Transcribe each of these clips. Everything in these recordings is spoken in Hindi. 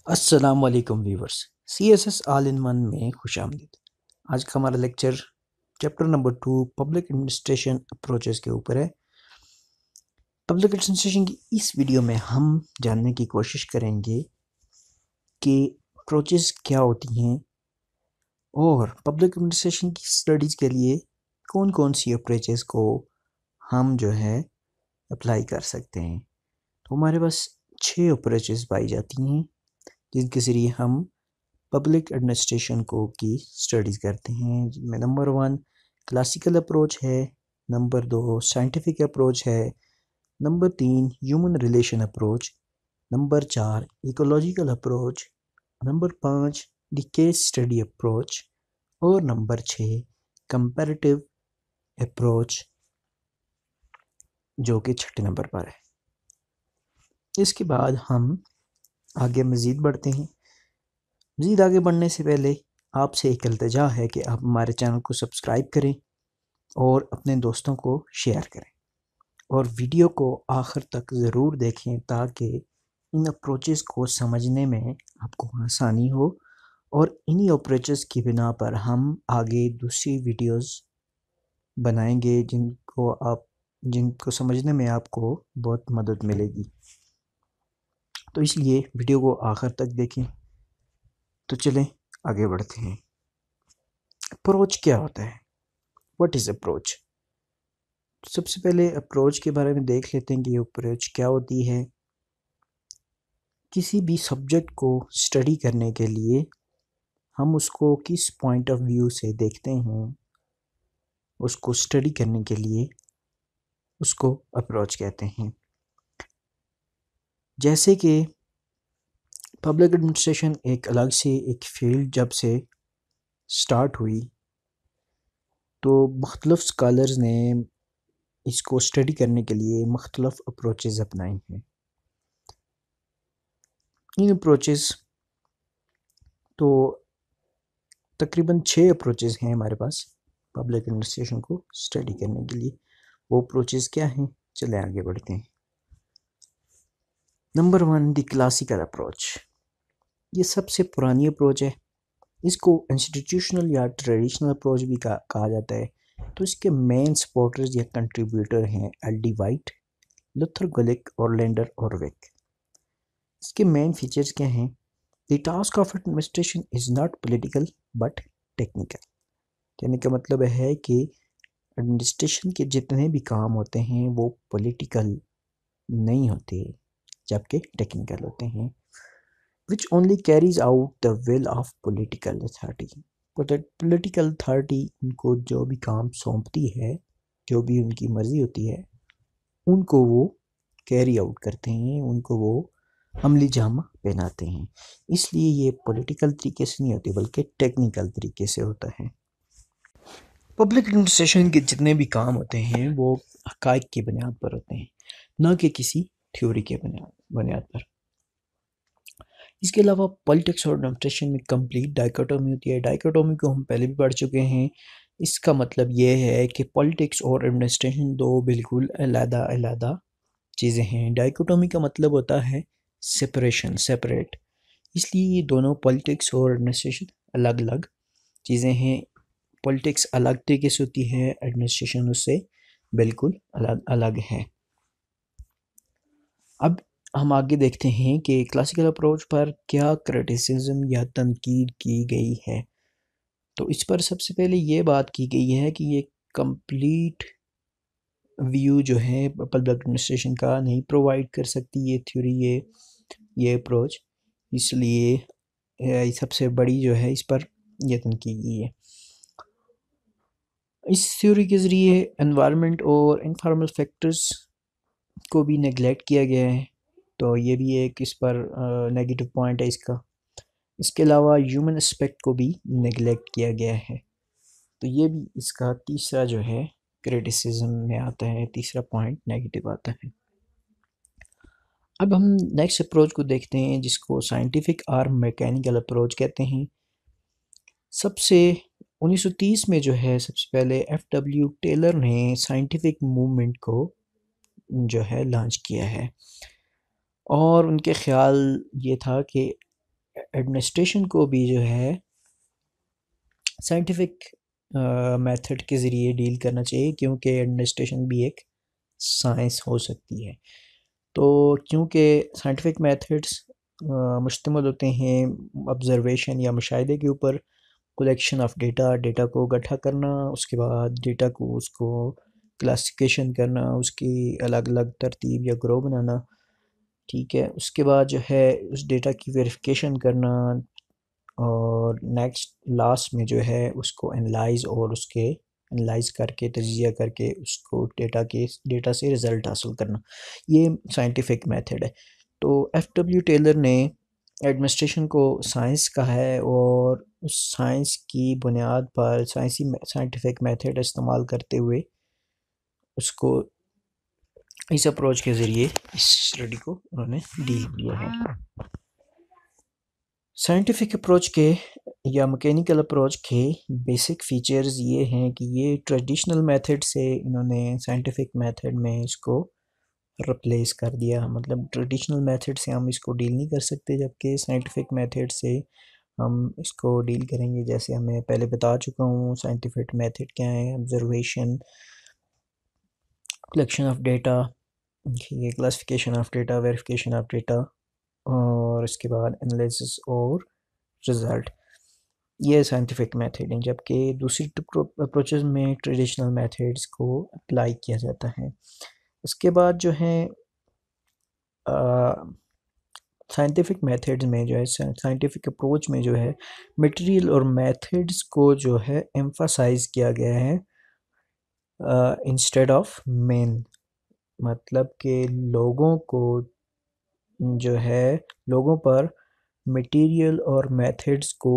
अस्सलाम वालेकुम viewers. C S S all in one में खुश आमदीद। आज का हमारा lecture chapter number 2 public administration approaches के ऊपर है। पब्लिक एडमिनिस्ट्रेशन की इस वीडियो में हम जानने की कोशिश करेंगे कि अप्रोचेस क्या होती हैं और पब्लिक एडमिनिस्ट्रेशन की स्टडीज़ के लिए कौन कौन सी अप्रोचेस को हम जो है अप्लाई कर सकते हैं। तो हमारे पास 6 अप्रोचेस पाई जाती हैं जिनके ज़रिए हम पब्लिक एडमिनिस्ट्रेशन को की स्टडीज़ करते हैं, जिनमें नंबर 1 क्लासिकल अप्रोच है, नंबर 2 साइंटिफिक अप्रोच है, number 3 human relation approach, number 4 ecological approach, number 5 the case study approach और नंबर 6 कंपैरेटिव अप्रोच जो कि छठे नंबर पर है। इसके बाद हम आगे मज़ीद बढ़ते हैं। मज़ीद आगे बढ़ने से पहले आपसे एक इल्तिजा है कि आप हमारे चैनल को सब्सक्राइब करें और अपने दोस्तों को शेयर करें और वीडियो को आखिर तक ज़रूर देखें ताकि इन अप्रोचेस को समझने में आपको आसानी हो और इन्हीं अप्रोचेस की बिना पर हम आगे दूसरी वीडियोस बनाएंगे जिनको समझने में आपको बहुत मदद मिलेगी। तो इसलिए वीडियो को आखिर तक देखें। तो चलें आगे बढ़ते हैं। अप्रोच क्या होता है? What is approach? सबसे पहले अप्रोच के बारे में देख लेते हैं कि ये अप्रोच क्या होती है। किसी भी सब्जेक्ट को स्टडी करने के लिए हम उसको किस पॉइंट ऑफ व्यू से देखते हैं, उसको स्टडी करने के लिए उसको अप्रोच कहते हैं। जैसे कि पब्लिक एडमिनिस्ट्रेशन एक अलग से एक फील्ड जब से स्टार्ट हुई तो मुख्तलिफ स्कॉलर्स ने इसको स्टडी करने के लिए मुख्तलिफ अप्रोचेस अपनाई हैं। इन अप्रोचेस तो तकरीबन 6 अप्रोचेस हैं हमारे पास पब्लिक एडमिनिस्ट्रेशन को स्टडी करने के लिए। वो अप्रोचेस क्या हैं? चलें आगे बढ़ते हैं। Number 1 the classical approach. ये सबसे पुरानी अप्रोच है। इसको इंस्टीट्यूशनल या ट्रेडिशनल अप्रोच भी कहा जाता है। तो इसके मेन सपोर्टर्स या कंट्रीब्यूटर हैं एल डी वाइट, लुथर गुलिक और लेंडर और विक। इसके मेन फीचर्स क्या हैं? The task of administration is not political but technical. कहने का मतलब है कि एडमिनिस्ट्रेशन के जितने भी काम होते हैं वो पॉलिटिकल नहीं होते जबकि टेक्निकल होते हैं। which only carries out the will of political authority। political authority उनको जो भी काम सौंपती है, जो भी उनकी मर्ज़ी होती है, उनको वो कैरी आउट करते हैं, उनको वो अमली जामा पहनाते हैं। इसलिए ये पॉलिटिकल तरीके से नहीं होती बल्कि टेक्निकल तरीके से होता है। पब्लिक एडमिनिस्ट्रेशन के जितने भी काम होते हैं वो हक़ाइक़ की बुनियाद पर होते हैं, ना कि किसी थ्योरी के बुनियाद पर। इसके अलावा पॉलिटिक्स और एडमिनिस्ट्रेशन में कंप्लीट डाइकोटोमी होती है। डाइकोटोमी को हम पहले भी पढ़ चुके हैं। इसका मतलब ये है कि पॉलिटिक्स और एडमिनिस्ट्रेशन दो बिल्कुल अलग-अलग चीज़ें हैं। डाइकोटोमी का मतलब होता है सेपरेशन, सेपरेट। इसलिए ये दोनों पॉलिटिक्स और एडमिनिस्ट्रेशन अलग-अलग चीज़ें हैं। पॉलिटिक्स अलग तरीके से होती है, एडमिनिस्ट्रेशन उससे बिल्कुल अलग है। अब हम आगे देखते हैं कि क्लासिकल अप्रोच पर क्या क्रिटिसिज्म या तनकीद की गई है। तो इस पर सबसे पहले ये बात की गई है कि ये कंप्लीट व्यू जो है पब्लिक एडमिनिस्ट्रेशन का नहीं प्रोवाइड कर सकती ये थ्योरी, ये अप्रोच। इसलिए सबसे बड़ी जो है इस पर यह तनकीद की है। इस थ्योरी के ज़रिए एनवायरनमेंट और इनफॉर्मल फैक्टर्स को भी नेगलेक्ट किया गया है। तो ये भी एक इस पर नेगेटिव पॉइंट है इसका। इसके अलावा ह्यूमन एस्पेक्ट को भी नेगलेक्ट किया गया है। तो ये भी इसका तीसरा जो है क्रिटिसिज्म में आता है, तीसरा पॉइंट नेगेटिव आता है। अब हम नेक्स्ट अप्रोच को देखते हैं जिसको साइंटिफिक और मैकेनिकल अप्रोच कहते हैं। सबसे 1930 में जो है सबसे पहले एफ.डब्ल्यू. टेलर ने साइंटिफिक मूवमेंट को जो है लॉन्च किया है और उनके ख़्याल ये था कि एडमिनिस्ट्रेशन को भी जो है साइंटिफिक मेथड के ज़रिए डील करना चाहिए, क्योंकि एडमिनिस्ट्रेशन भी एक साइंस हो सकती है। तो क्योंकि साइंटिफिक मेथड्स मुश्तमिल होते हैं ऑब्ज़र्वेशन या मुशाहिदे के ऊपर, कलेक्शन ऑफ डेटा, डेटा को इकट्ठा करना, उसके बाद डेटा को उसको क्लासिफिकेशन करना, उसकी अलग अलग तरतीब या ग्रुप बनाना, ठीक है। उसके बाद जो है उस डेटा की वेरिफिकेशन करना, और नेक्स्ट लास्ट में जो है उसको एनालाइज और उसके एनालाइज करके तजिया करके उसको डेटा से रिज़ल्ट हासिल करना, ये साइंटिफिक मेथड है। तो एफ.डब्ल्यू. टेलर ने एडमिनिस्ट्रेशन को साइंस कहा है, और उस साइंस की बुनियाद पर साइंटिफिक मेथड इस्तेमाल करते हुए उसको इस अप्रोच के ज़रिए इस स्टडी को उन्होंने डील किया है। साइंटिफिक अप्रोच के या मैकेनिकल अप्रोच के बेसिक फीचर्स ये हैं कि ये ट्रेडिशनल मेथड से इन्होंने साइंटिफिक मेथड में इसको रिप्लेस कर दिया। मतलब ट्रेडिशनल मेथड से हम इसको डील नहीं कर सकते, जबकि साइंटिफिक मेथड से हम इसको डील करेंगे। जैसे हमें पहले बता चुका हूँ साइंटिफिक मेथड क्या है: ऑब्जर्वेशन, कलेक्शन ऑफ डेटा, ये classification of data, verification of data, और इसके बाद एनालिसिस और रिज़ल्ट, ये साइंटिफिक मेथड हैं। जबकि दूसरी अप्रोचेस में ट्रेडिशनल मेथड्स को अप्लाई किया जाता है। इसके बाद जो है साइंटिफिक मेथड्स में जो है, साइंटिफिक अप्रोच में जो है मटेरियल और मेथड्स को जो है एम्फासाइज किया गया है इंस्टेड ऑफ मेन। मतलब कि लोगों को जो है लोगों पर मटेरियल और मेथड्स को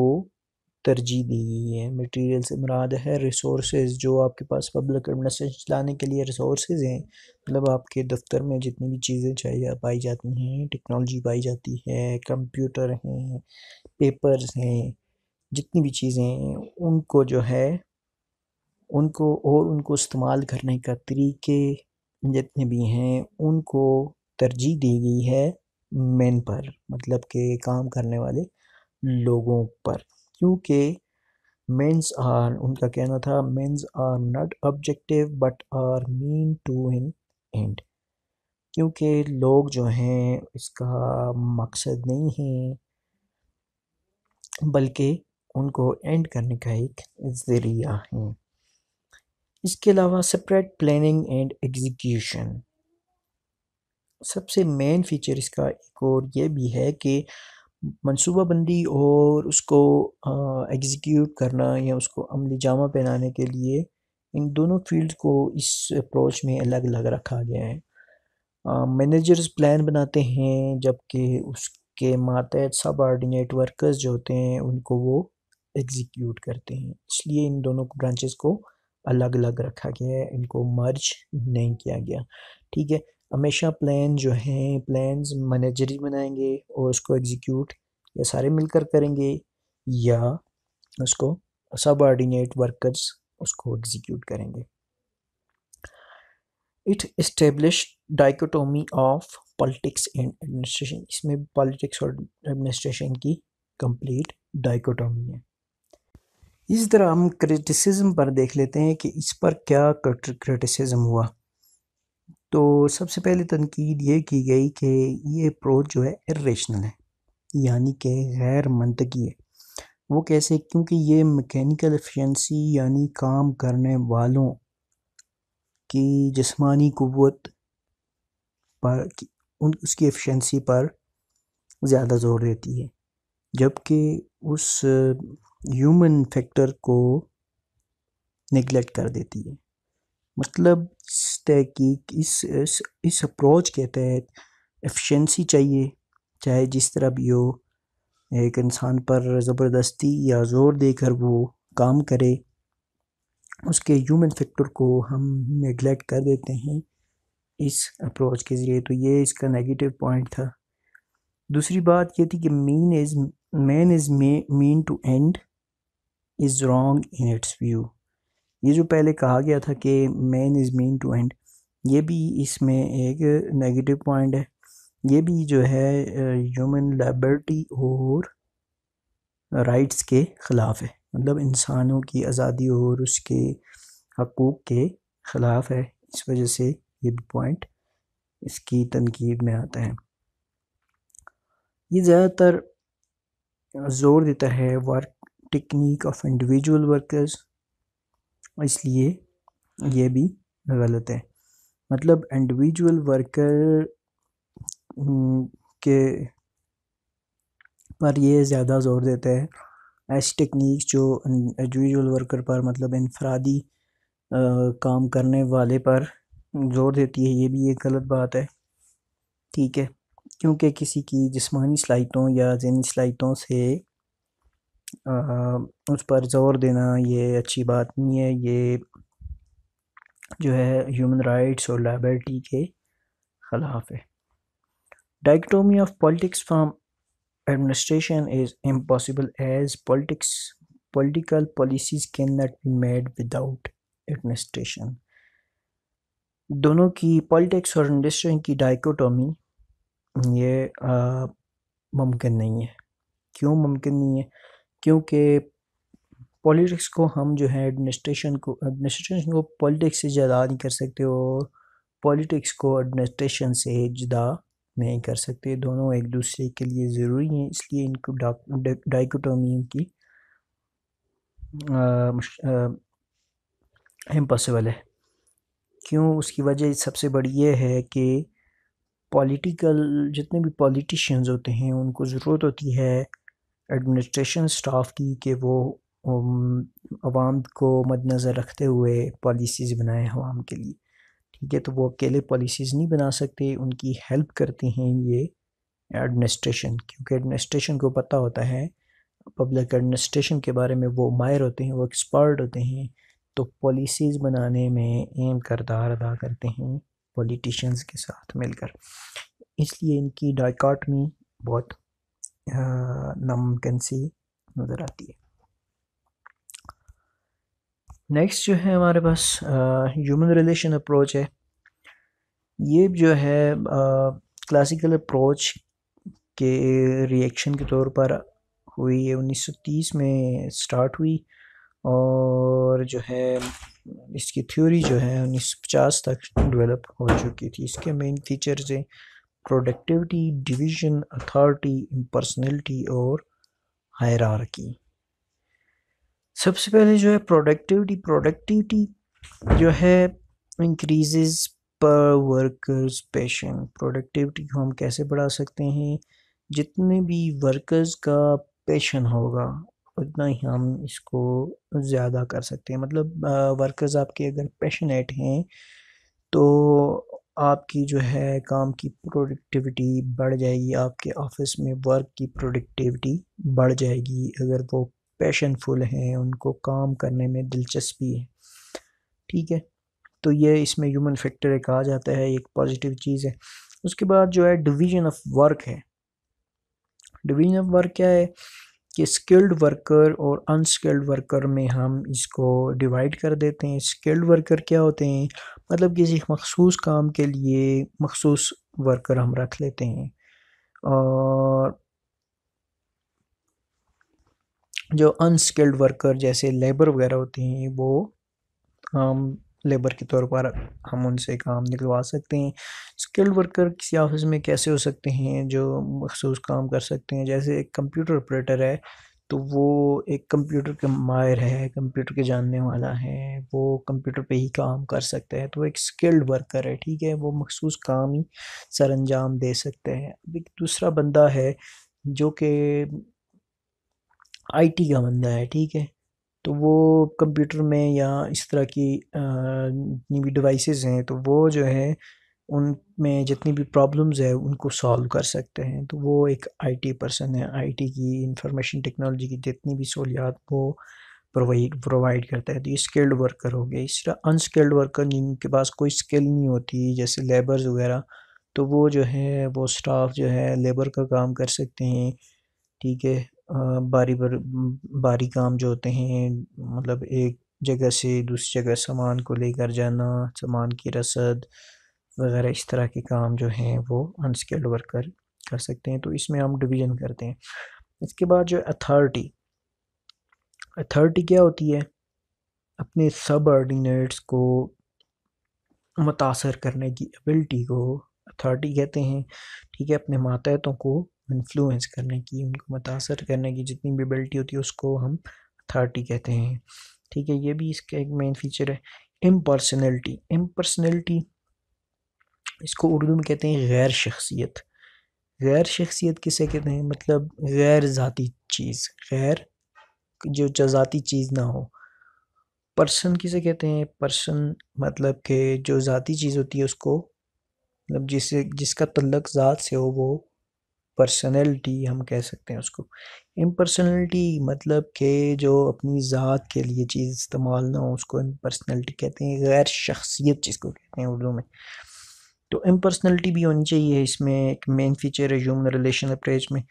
तरजीह दी गई है। मटेरियल से मुराद है रिसोर्सेज, जो आपके पास पब्लिक एडमिनिस्ट्रेशन चलाने के लिए रिसोर्सेज हैं। मतलब आपके दफ्तर में जितनी भी चीज़ें चाहिए पाई जाती हैं, टेक्नोलॉजी पाई जाती है, कंप्यूटर हैं, पेपर्स हैं, जितनी भी चीज़ें हैं उनको जो है उनको इस्तेमाल करने का तरीके जितने भी हैं उनको तरजीह दी गई है मेन पर, मतलब के काम करने वाले लोगों पर। क्योंकि मेंस आर, उनका कहना था, means are not objective but are mean to in end. क्योंकि लोग जो हैं इसका मकसद नहीं है, बल्कि उनको एंड करने का एक ज़रिया है। इसके अलावा सेपरेट प्लानिंग एंड एग्जीक्यूशन, सबसे मेन फीचर इसका एक और ये भी है कि मनसूबाबंदी और उसको एग्जीक्यूट करना या उसको अमली जामा पहनाने के लिए इन दोनों फील्ड को इस अप्रोच में अलग अलग रखा गया है। मैनेजर्स प्लान बनाते हैं, जबकि उसके मातहत सब ऑर्डिनेट वर्कर्स जो होते हैं उनको वो एग्जीक्यूट करते हैं। इसलिए इन दोनों ब्रांचेस को अलग अलग रखा गया है, इनको मर्ज नहीं किया गया। ठीक है, हमेशा प्लान जो हैं प्लान्स मैनेजर ही बनाएंगे और उसको एग्जीक्यूट या सारे मिलकर करेंगे, या उसको सब ऑर्डिनेट वर्कर्स उसको एग्जीक्यूट करेंगे। It establish dichotomy of politics and administration, इसमें पॉलिटिक्स और एडमिनिस्ट्रेशन की कंप्लीट डाइकोटोमी है। इस तरह हम क्रिटिसिज्म पर देख लेते हैं कि इस पर क्या क्रिटिसिज्म हुआ। तो सबसे पहले तनकीद ये की गई कि ये अप्रोच जो है इर्रेशनल है, यानी कि गैर मंतकी है। वो कैसे? क्योंकि ये मैकेनिकल एफिशिएंसी यानी काम करने वालों की जिस्मानी क़ुव्वत पर उसकी एफिशिएंसी पर ज़्यादा ज़ोर देती है, जबकि उस ह्यूमन फैक्टर को नेगलेक्ट कर देती है। मतलब इस तहकीक इस अप्रोच के तहत एफिशिएंसी चाहिए, चाहे जिस तरह भी हो। एक इंसान पर ज़बरदस्ती या ज़ोर देकर वो काम करे, उसके ह्यूमन फैक्टर को हम नेगलेक्ट कर देते हैं इस अप्रोच के ज़रिए। तो ये इसका नेगेटिव पॉइंट था। दूसरी बात ये थी कि man is mean to end is wrong in its view. ये जो पहले कहा गया था कि man is mean to end, ये भी इसमें एक नेगेटिव पॉइंट है। ये भी जो है ह्यूमन लिबर्टी और राइट्स के ख़िलाफ़ है, मतलब इंसानों की आज़ादी और उसके हकूक़ के ख़िलाफ़ है। इस वजह से ये भी पॉइंट इसकी तनकीद में आता है। ये ज़्यादातर ज़ोर देता है work technique of individual workers, इसलिए ये भी गलत है। मतलब इंडिविजुअल वर्कर के पर ये ज़्यादा ज़ोर देता है। ऐसी टेक्निक्स जो इंडिविजुअल वर्कर पर, मतलब इनफरादी काम करने वाले पर ज़ोर देती है, ये भी एक गलत बात है। ठीक है, क्योंकि किसी की जिस्मानी सलाहियतों या ज़हनी सलाहियतों से उस पर ज़ोर देना ये अच्छी बात नहीं है। ये जो है ह्यूमन राइट्स और लायबिलिटी के ख़िलाफ़ है। Dichotomy of politics from administration is impossible as political policies cannot be made without administration। दोनों की पॉलिटिक्स और एडमिनिस्ट्रेशन की डाइकोटोमी ये मुमकिन नहीं है। क्यों मुमकिन नहीं है? क्योंकि पॉलिटिक्स को हम जो है एडमिनिस्ट्रेशन को पॉलिटिक्स से जुदा नहीं कर सकते और पॉलिटिक्स को एडमिनिस्ट्रेशन से जुदा नहीं कर सकते। दोनों एक दूसरे के लिए ज़रूरी हैं, इसलिए इनको डाइकोटोमी की इम्पॉसिबल है। क्यों? उसकी वजह सबसे बड़ी ये है कि जितने भी पॉलिटिशियंस होते हैं उनको ज़रूरत होती है एडमिनिस्ट्रेशन स्टाफ की कि वो आवाम को मद्देनज़र रखते हुए पॉलिसीज़ बनाएं आवाम के लिए। ठीक है, तो वो अकेले पॉलिसीज़ नहीं बना सकते, उनकी हेल्प करते हैं ये एडमिनिस्ट्रेशन, क्योंकि एडमिनिस्ट्रेशन को पता होता है, पब्लिक एडमिनिस्ट्रेशन के बारे में वो माहिर होते हैं, वो एक्सपर्ट होते हैं, तो पॉलिसीज़ बनाने में अहम किरदार अदा करते हैं पॉलिटिशियंस के साथ मिलकर। इसलिए इनकी डाइकोटमी बहुत नामुमकिन सी नज़र आती है। नेक्स्ट जो है हमारे पास ह्यूमन रिलेशन अप्रोच है। ये जो है क्लासिकल अप्रोच के रिएक्शन के तौर पर हुई है, 1930 में स्टार्ट हुई और जो है इसकी थ्योरी जो है 1950 तक डेवलप हो चुकी थी। इसके मेन फीचर्स हैं प्रोडक्टिविटी, डिवीजन, अथॉरिटी, इम्पर्सनैलिटी और हायरार्की। सबसे पहले जो है प्रोडक्टिविटी जो है इंक्रीजेस पर वर्कर्स पैशन। प्रोडक्टिविटी को हम कैसे बढ़ा सकते हैं? जितने भी वर्कर्स का पैशन होगा उतना ही हम इसको ज़्यादा कर सकते हैं। मतलब वर्कर्स आपके अगर पैशनेट हैं तो आपकी जो है काम की प्रोडक्टिविटी बढ़ जाएगी, आपके ऑफिस में वर्क की प्रोडक्टिविटी बढ़ जाएगी अगर वो पैशनफुल हैं, उनको काम करने में दिलचस्पी है। ठीक है, तो ये इसमें ह्यूमन फैक्टर एक आ जाता है, एक पॉजिटिव चीज़ है। उसके बाद जो है डिवीजन ऑफ वर्क है। डिवीजन ऑफ वर्क क्या है कि स्किल्ड वर्कर और अनस्किल्ड वर्कर में हम इसको डिवाइड कर देते हैं। स्किल्ड वर्कर क्या होते हैं? मतलब किसी मखसूस काम के लिए मखसूस वर्कर हम रख लेते हैं, और जो अनस्किल्ड वर्कर जैसे लेबर वगैरह होते हैं वो हम लेबर के तौर पर हम उनसे काम निकलवा सकते हैं। स्किल्ड वर्कर किसी ऑफिस में कैसे हो सकते हैं? जो मखसूस काम कर सकते हैं, जैसे एक कंप्यूटर ऑपरेटर है तो वो एक कंप्यूटर के माहिर है, कंप्यूटर के जानने वाला है, वो कंप्यूटर पे ही काम कर सकता है, तो एक स्किल्ड वर्कर है। ठीक है, वो मखसूस काम ही सर अंजाम दे सकते हैं। अब एक दूसरा बंदा है जो कि आईटी का बंदा है। ठीक है, तो वो कंप्यूटर में या इस तरह की जितनी भी डिवाइसेस हैं तो वो जो है उनमें जितनी भी प्रॉब्लम्स है उनको सॉल्व कर सकते हैं, तो वो एक आईटी पर्सन है। आईटी की इंफॉर्मेशन टेक्नोलॉजी की जितनी भी सहूलियात वो प्रोवाइड करता है, तो ये स्किल्ड वर्कर हो गए। इस तरह अनस्किल्ड वर्कर जिनके पास कोई स्किल नहीं होती जैसे लेबर्स वगैरह, तो वो जो है वो स्टाफ जो है लेबर का काम कर सकते हैं। ठीक है, बारी काम जो होते हैं, मतलब एक जगह से दूसरी जगह सामान को लेकर जाना, सामान की रसद वगैरह, इस तरह के काम जो हैं वो अनस्किल्ड वर्कर कर सकते हैं। तो इसमें हम डिवीज़न करते हैं। इसके बाद जो अथॉरिटी, अथॉरिटी क्या होती है? अपने सबऑर्डिनेट्स को मुतासर करने की एबिलिटी को अथॉरिटी कहते हैं। ठीक है, अपने मातहतों को इन्फ्लुएंस करने की, उनको मुतासर करने की जितनी भी एबिलिटी होती है उसको हम अथॉरिटी कहते हैं। ठीक है, ये भी इसका एक मेन फीचर है। इम्पर्सनैलिटी, इम्पर्सनैलिटी इसको उर्दू में कहते हैं गैर शख्सियत। गैर शख्सियत किसे कहते हैं? मतलब गैर ज़ाती चीज़, गैर जो ज़ाती चीज़ ना हो। पर्सन किसे कहते हैं? पर्सन मतलब कि जो ज़ाती चीज़ होती है उसको, मतलब जिसे जिसका तल्लक ज़ात से हो, वो पर्सनैलिटी हम कह सकते हैं उसको। इम्पर्सनैलिटी मतलब कि जो अपनी ज़ात के लिए चीज़ इस्तेमाल ना हो उसको इम्पर्सनैलिटी कहते हैं, गैर शख्सियत जिसको कहते हैं उर्दू में। तो इम्पर्सनैलिटी भी होनी चाहिए, इसमें एक मेन फीचर है ह्यूमन रिलेशन अप्रोच में।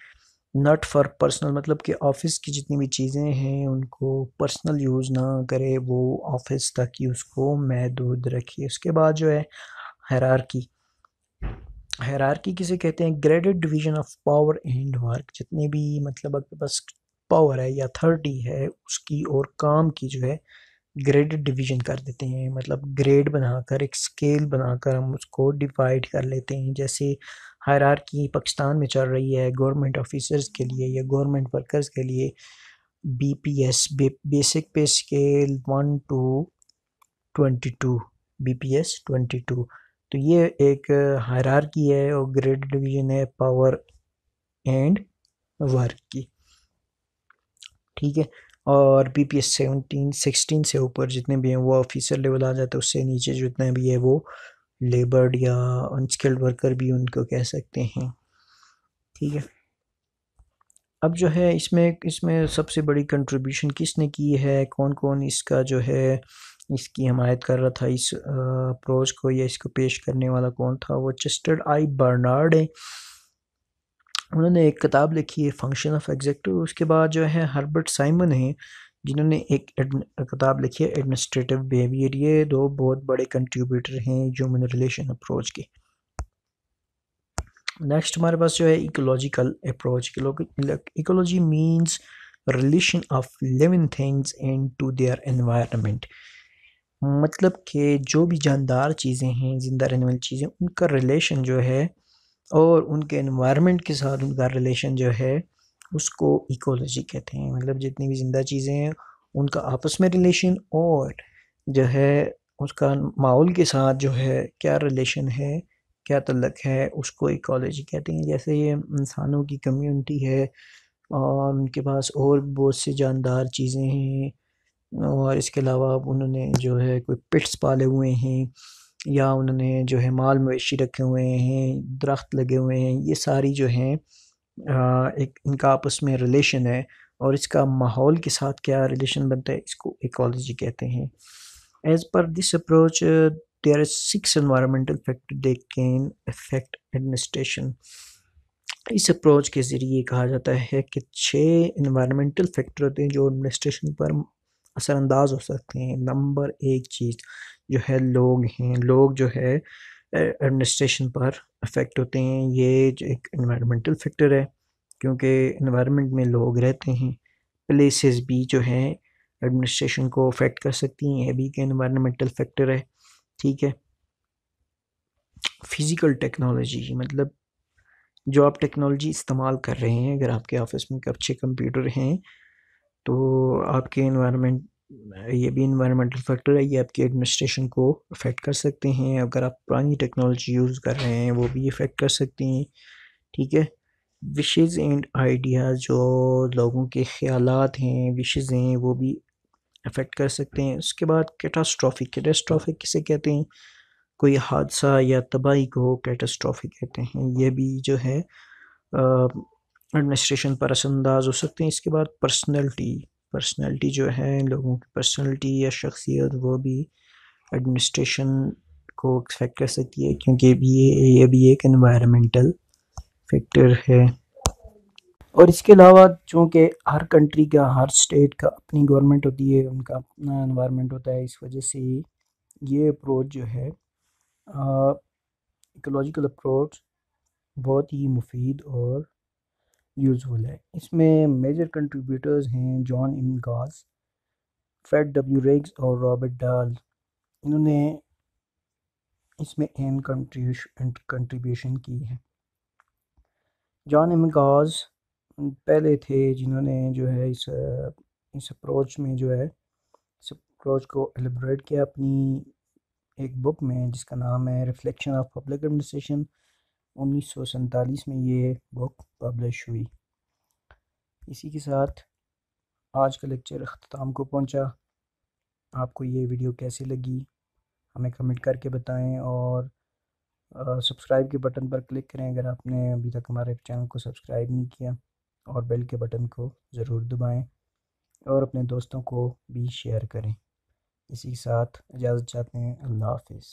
नॉट फॉर पर्सनल, मतलब कि ऑफिस की जितनी भी चीज़ें हैं उनको पर्सनल यूज़ ना करे, वो ऑफिस तक ही उसको महदूद रखिए। उसके बाद जो है हायरार्की। हायरार्की किसे कहते हैं? Graded division of power and work. जितने भी मतलब आपके पास पावर है या अथॉरिटी है उसकी और काम की जो है ग्रेडेड डिवीजन कर देते हैं, मतलब ग्रेड बनाकर एक स्केल बनाकर हम उसको डिवाइड कर लेते हैं। जैसे हायरार्की पाकिस्तान में चल रही है गवर्नमेंट ऑफिसर्स के लिए या गवर्नमेंट वर्कर्स के लिए, बीपीएस बेसिक पे स्केल 1 to 22, बीपीएस 22। तो ये एक हायरार्की है और ग्रेड डिवीजन है पावर एंड वर्क की। ठीक है, और बीपीएस 16 से ऊपर जितने भी हैं वो ऑफिसर लेवल आ जाता है, उससे नीचे जितने भी है वो लेबर्ड या अनस्किल्ड वर्कर भी उनको कह सकते हैं। ठीक है, अब जो है इसमें इसमें सबसे बड़ी कंट्रीब्यूशन किसने की है, कौन कौन इसका जो है इसकी हमायत कर रहा था इस अप्रोच को, या इसको पेश करने वाला कौन था? वो चेस्टर आई बर्नार्ड है। उन्होंने एक किताब लिखी है फंक्शन ऑफ एग्जीक्यूटिव। उसके बाद जो है हर्बर्ट साइमन है जिन्होंने एक किताब लिखी है एडमिनिस्ट्रेटिव बिहेवियर। ये दो बहुत बड़े कंट्रीब्यूटर हैं ह्यूमन रिलेशन अप्रोच के। नेक्स्ट हमारे पास जो है ecological approach. Ecology means relation of living things in to their environment. मतलब कि जो भी जानदार चीज़ें हैं, जिंदा रहने वाली चीज़ें, उनका रिलेशन जो है और उनके एनवायरनमेंट के साथ उनका रिलेशन जो है उसको इकोलॉजी कहते हैं। मतलब जितनी भी ज़िंदा चीज़ें हैं उनका आपस में रिलेशन और जो है उसका माहौल के साथ जो है क्या रिलेशन है, क्या तल्लक है, उसको इकोलॉजी कहते हैं। जैसे ये इंसानों की कम्युनिटी है और उनके पास और बहुत सी जानदार चीज़ें हैं, और इसके अलावा उन्होंने जो है कोई पेट्स पाले हुए हैं या उन्होंने जो है माल मवेशी रखे हुए हैं, दरख्त लगे हुए हैं, ये सारी जो हैं एक इनका आपस में रिलेशन है और इसका माहौल के साथ क्या रिलेशन बनता है, इसको इकोलॉजी कहते हैं। As per this approach there are 6 environmental factor they can affect administration. इस अप्रोच के ज़रिए कहा जाता है कि 6 इन्वायरमेंटल फैक्टर होते हैं जो एडमिनिस्ट्रेशन पर असरअंदाज हो सकते हैं। नंबर एक चीज़ जो है लोग हैं। लोग जो है एडमिनिस्ट्रेशन पर अफेक्ट होते हैं। ये जो एक इन्वायरमेंटल फैक्टर है क्योंकि इन्वायरमेंट में लोग रहते हैं। प्लेसेस भी जो हैं एडमिनिस्ट्रेशन को अफेक्ट कर सकती हैं, ये भी एक इन्वायरमेंटल फैक्टर है। ठीक है, फिज़िकल टेक्नोलॉजी मतलब जो आप टेक्नोलॉजी इस्तेमाल कर रहे हैं, अगर आपके ऑफिस में अच्छे कंप्यूटर हैं तो आपके इन्वायरमेंट, ये भी इन्वायरमेंटल फैक्टर है, ये आपके एडमिनिस्ट्रेशन को अफेक्ट कर सकते हैं। अगर आप पुरानी टेक्नोलॉजी यूज़ कर रहे हैं वो भी अफेक्ट कर सकती हैं। ठीक है, विशेज़ एंड आइडियाज़, जो लोगों के ख्यालात हैं, विशेज़ हैं, वो भी अफेक्ट कर सकते हैं। उसके बाद कैटास्ट्रॉफिक। कैटास्ट्रॉफिक किसे कहते हैं? कोई हादसा या तबाही को कैटास्ट्रॉफिक कहते हैं। ये भी जो है एडमिनिस्ट्रेशन पर असरअंदाज हो सकते हैं। इसके बाद पर्सनैलिटी। पर्सनैलिटी जो है लोगों की पर्सनैलिटी या शख्सियत, वो भी एडमिनिस्ट्रेशन को अफेक्ट कर सकती है क्योंकि ये भी एक एनवायरमेंटल फैक्टर है। और इसके अलावा चूँकि हर कंट्री का, हर स्टेट का अपनी गवर्नमेंट होती है, उनका अपना एनवायरनमेंट होता है, इस वजह से ये अप्रोच जो है इकोलॉजिकल अप्रोच बहुत ही मुफीद और यूज़फुल है। इसमें मेजर कंट्रीब्यूटर्स हैं जॉन इनगास, फ्रेड डब्ल्यू रिग्स और रॉबर्ट डाल, इन्होंने इसमें अहम कंट्रीब्यूशन की है। जॉन एमगाज पहले थे जिन्होंने जो है इस अप्रोच में जो है इस अप्रोच को एलिब्रेट किया अपनी एक बुक में जिसका नाम है रिफ्लेक्शन ऑफ पब्लिक एडमिनिस्ट्रेशन। 1947 में ये बुक पब्लिश हुई। इसी के साथ आज का लेक्चर अख्ताम को पहुंचा। आपको ये वीडियो कैसी लगी हमें कमेंट करके बताएं और सब्सक्राइब के बटन पर क्लिक करें अगर आपने अभी तक हमारे चैनल को सब्सक्राइब नहीं किया, और बेल के बटन को ज़रूर दबाएं और अपने दोस्तों को भी शेयर करें। इसी के साथ इजाज़त चाहते हैं। अल्लाह हाफिज़।